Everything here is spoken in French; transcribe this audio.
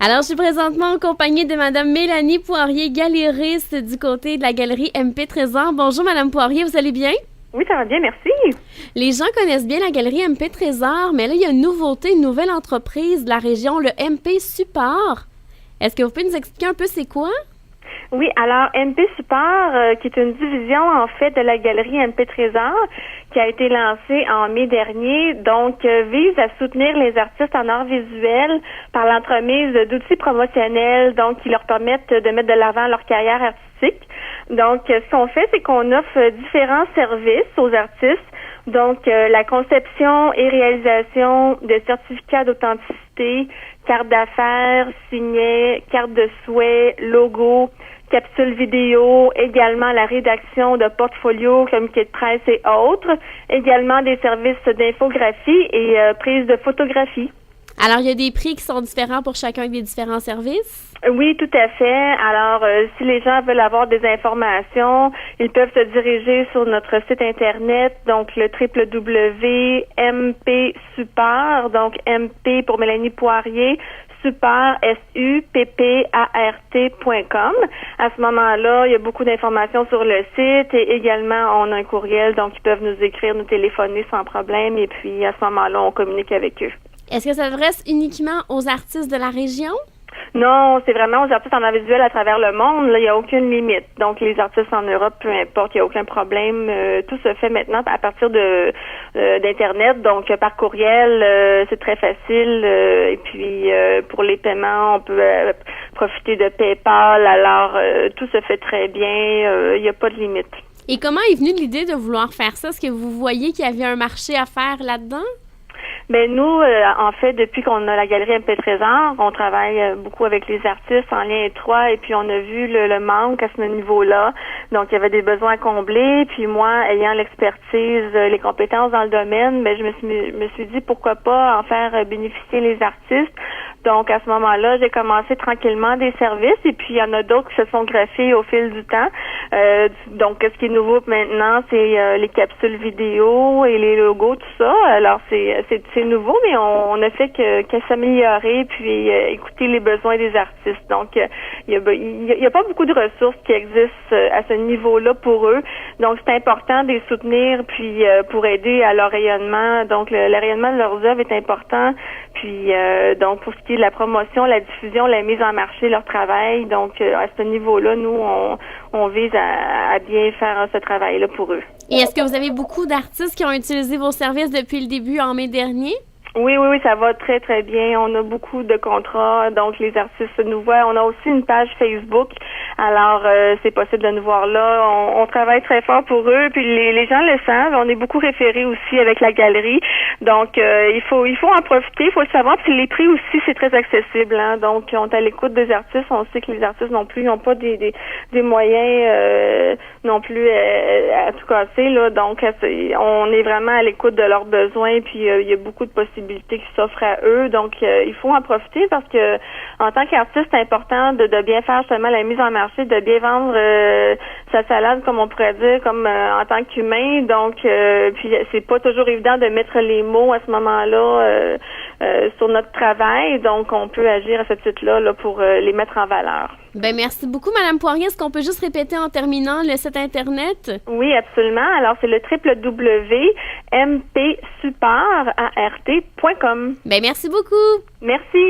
Alors, je suis présentement en compagnie de Madame Mélanie Poirier, galériste du côté de la galerie MP Trésor. Bonjour Madame Poirier, vous allez bien? Oui, ça va bien, merci. Les gens connaissent bien la galerie MP Trésor, mais là, il y a une nouveauté, une nouvelle entreprise de la région, le MP Support. Est-ce que vous pouvez nous expliquer un peu c'est quoi? Oui, alors MP Support, qui est une division en fait de la galerie MP Trésor, qui a été lancée en mai dernier, donc vise à soutenir les artistes en art visuel par l'entremise d'outils promotionnels, donc qui leur permettent de mettre de l'avant leur carrière artistique. Donc, ce qu'on fait, c'est qu'on offre différents services aux artistes. Donc, la conception et réalisation de certificats d'authenticité, cartes d'affaires, signets, cartes de souhait, logos, capsules vidéo, également la rédaction de portfolios, communiqués de presse et autres, également des services d'infographie et prise de photographie. Alors, il y a des prix qui sont différents pour chacun des différents services? Oui, tout à fait. Alors, si les gens veulent avoir des informations, ils peuvent se diriger sur notre site Internet, donc le www.mpsupport, donc MP pour Mélanie Poirier, support, SUPPART.com. À ce moment-là, il y a beaucoup d'informations sur le site et également, on a un courriel, donc ils peuvent nous écrire, nous téléphoner sans problème et puis à ce moment-là, on communique avec eux. Est-ce que ça s'adresse uniquement aux artistes de la région? Non, c'est vraiment aux artistes en art visuel à travers le monde. Là, il n'y a aucune limite. Donc, les artistes en Europe, peu importe, il n'y a aucun problème. Tout se fait maintenant à partir de d'Internet. Donc, par courriel, c'est très facile. Et puis, pour les paiements, on peut profiter de PayPal. Alors, tout se fait très bien. Il n'y a pas de limite. Et comment est venue l'idée de vouloir faire ça? Est-ce que vous voyez qu'il y avait un marché à faire là-dedans? Ben nous, en fait, depuis qu'on a la galerie MP Trésor, on travaille beaucoup avec les artistes en lien étroit et puis on a vu le manque à ce niveau-là. Donc, il y avait des besoins à combler. Puis moi, ayant l'expertise, les compétences dans le domaine, ben je me suis dit pourquoi pas en faire bénéficier les artistes. Donc, à ce moment-là, j'ai commencé tranquillement des services et puis il y en a d'autres qui se sont greffés au fil du temps. Donc, ce qui est nouveau maintenant, c'est les capsules vidéo et les logos, tout ça. Alors, c'est nouveau, mais on ne fait que s'améliorer puis écouter les besoins des artistes. Donc, il y a pas beaucoup de ressources qui existent à ce niveau-là pour eux. Donc, c'est important de les soutenir puis pour aider à leur rayonnement. Donc, le rayonnement de leurs œuvres est important. Puis, donc, pour ce qui est de la promotion, la diffusion, la mise en marché, leur travail. Donc, à ce niveau-là, nous, on vise à bien faire ce travail-là pour eux. Et est-ce que vous avez beaucoup d'artistes qui ont utilisé vos services depuis le début en mai dernier? Oui, ça va très, très bien. On a beaucoup de contrats, donc les artistes nous voient. On a aussi une page Facebook, alors c'est possible de nous voir là. On travaille très fort pour eux, puis les gens le savent. On est beaucoup référés aussi avec la galerie, donc il faut en profiter, il faut le savoir. Puis les prix aussi, c'est très accessible, hein. Donc on est à l'écoute des artistes. On sait que les artistes non plus n'ont pas des moyens non plus à tout casser, là. Donc on est vraiment à l'écoute de leurs besoins, puis il y a beaucoup de possibilités qui s'offrent à eux. Donc, il faut en profiter parce que en tant qu'artiste, c'est important de bien faire justement la mise en marché, de bien vendre sa salade, comme on pourrait dire, comme en tant qu'humain. Donc, puis c'est pas toujours évident de mettre les mots à ce moment-là sur notre travail. Donc, on peut agir à ce titre-là là, pour les mettre en valeur. Ben merci beaucoup, Madame Poirier. Est-ce qu'on peut juste répéter en terminant le site Internet? Oui, absolument. Alors, c'est le www.mpsupportart.com. Ben merci beaucoup. Merci.